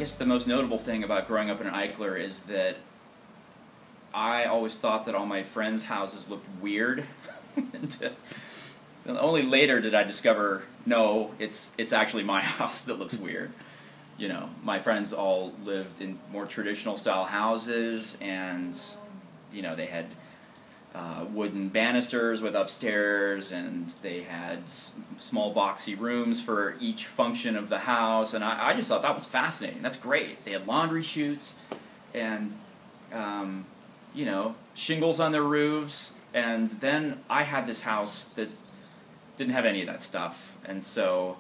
guess the most notable thing about growing up in an Eichler is that I always thought that all my friends' houses looked weird. Only later did I discover, no, it's actually my house that looks weird. You know, my friends all lived in more traditional style houses, and you know, they had wooden banisters with upstairs, and they had small boxy rooms for each function of the house, and I just thought that was fascinating. That's great. They had laundry chutes, and you know, shingles on their roofs, and then I had this house that didn't have any of that stuff, and so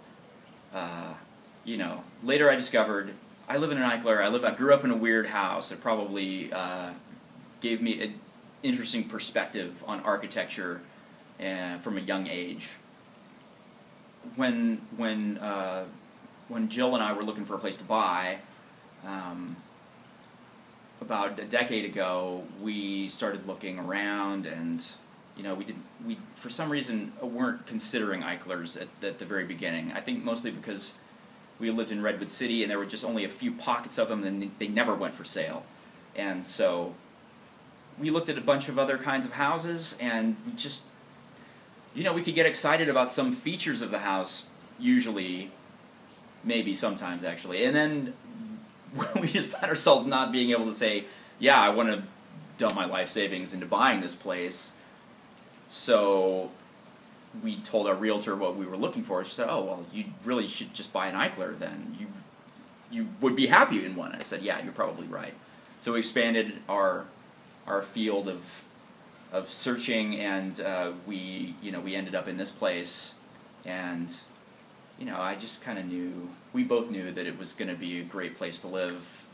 you know, later I discovered I live in an Eichler. I grew up in a weird house. It probably gave me an interesting perspective on architecture from a young age. When Jill and I were looking for a place to buy, about a decade ago, we started looking around, and you know, we for some reason weren't considering Eichlers at the very beginning. I think mostly because we lived in Redwood City, and there were just only a few pockets of them, and they never went for sale. And so we looked at a bunch of other kinds of houses, and we just, you know, we could get excited about some features of the house, usually, maybe sometimes actually, and then we just found ourselves not being able to say, yeah, I want to dump my life savings into buying this place. So we told our realtor what we were looking for. She said, oh, well, you really should just buy an Eichler then. You would be happy in one. I said, yeah, you're probably right. So we expanded our field of searching, and we ended up in this place, and you know, I just kind of knew, we both knew that it was going to be a great place to live.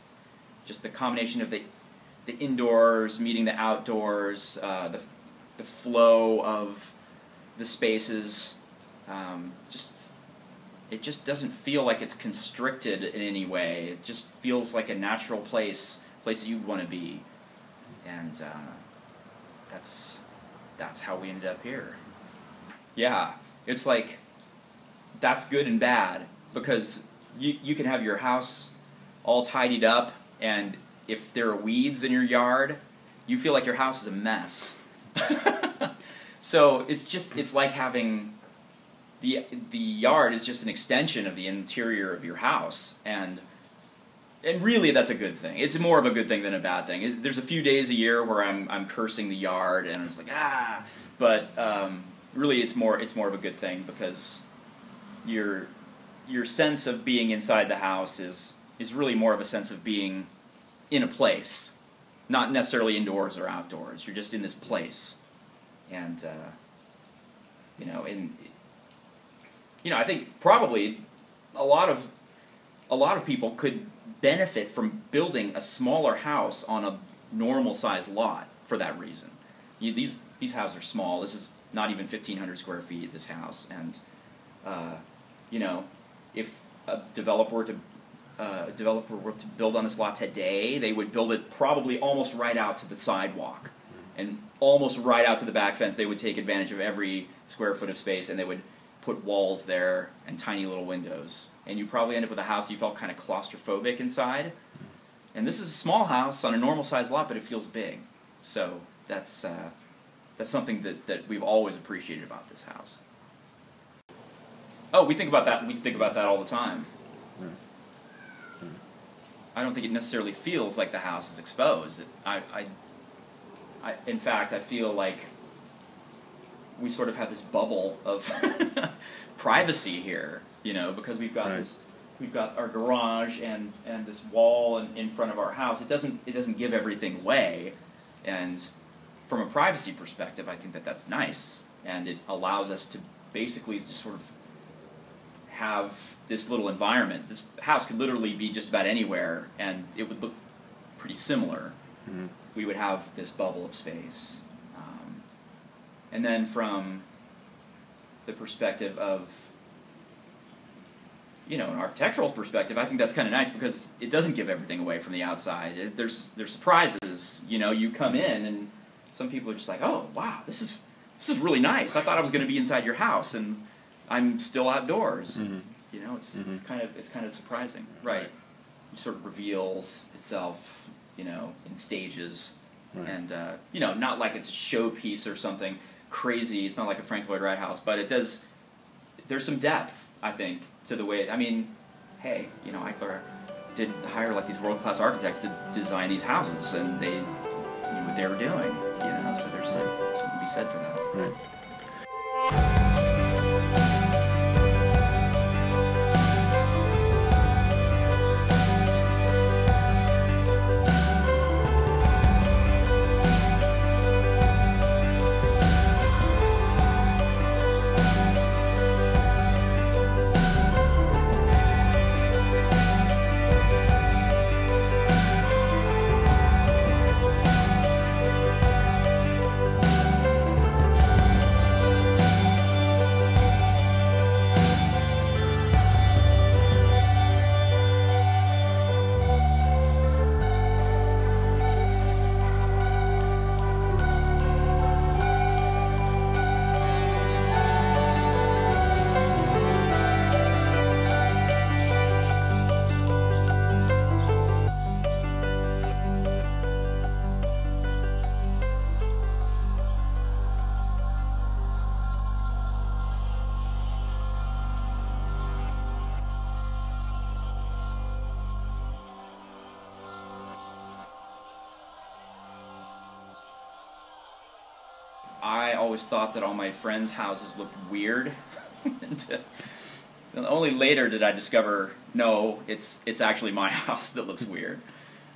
Just the combination of the indoors meeting the outdoors, the flow of the spaces, it just doesn't feel like it's constricted in any way. It just feels like a natural place that you'd want to be, and that's how we ended up here. Yeah, it's like, that's good and bad, because you can have your house all tidied up, and if there are weeds in your yard, you feel like your house is a mess. So it's like having the yard is just an extension of the interior of your house, and really that's a good thing. It's more of a good thing than a bad thing. There's a few days a year where I'm cursing the yard, and I'm just like, but really it's more of a good thing, because your sense of being inside the house is really more of a sense of being in a place, not necessarily indoors or outdoors. You're just in this place, and you know, I think probably a lot of people could benefit from building a smaller house on a normal sized lot for that reason. These houses are small. This is not even 1,500 square feet, this house, and you know, if a developer were to build on this lot today, they would build it probably almost right out to the sidewalk, and almost right out to the back fence. They would take advantage of every square foot of space, and they would put walls there and tiny little windows. And you probably end up with a house you felt kind of claustrophobic inside. And this is a small house on a normal sized lot, but it feels big. So that's something that we've always appreciated about this house. Oh, we think about that. We think about that all the time. I don't think it necessarily feels like the house is exposed. In fact, I feel like we sort of have this bubble of privacy here, you know, because we've got we've got our garage and this wall in front of our house. It doesn't give everything away, and from a privacy perspective, I think that's nice, and it allows us to basically just sort of have this little environment. This house could literally be just about anywhere, and it would look pretty similar. Mm-hmm. We would have this bubble of space. And then from the perspective of, you know, an architectural perspective, I think that's kind of nice, because it doesn't give everything away from the outside. There's surprises. You know, you come in, and some people are just like, oh, wow, this is really nice. I thought I was going to be inside your house, and I'm still outdoors. Mm-hmm. You know, it's kind of surprising, right? sort of reveals itself, in stages. Right. And, not like it's a showpiece or something crazy. It's not like a Frank Lloyd Wright house, but it does, there's some depth, I think, to the way, hey, Eichler did hire like these world-class architects to design these houses, and they knew what they were doing, so there's something to be said for that. Right. I always thought that all my friends' houses looked weird. And only later did I discover, no, it's actually my house that looks weird.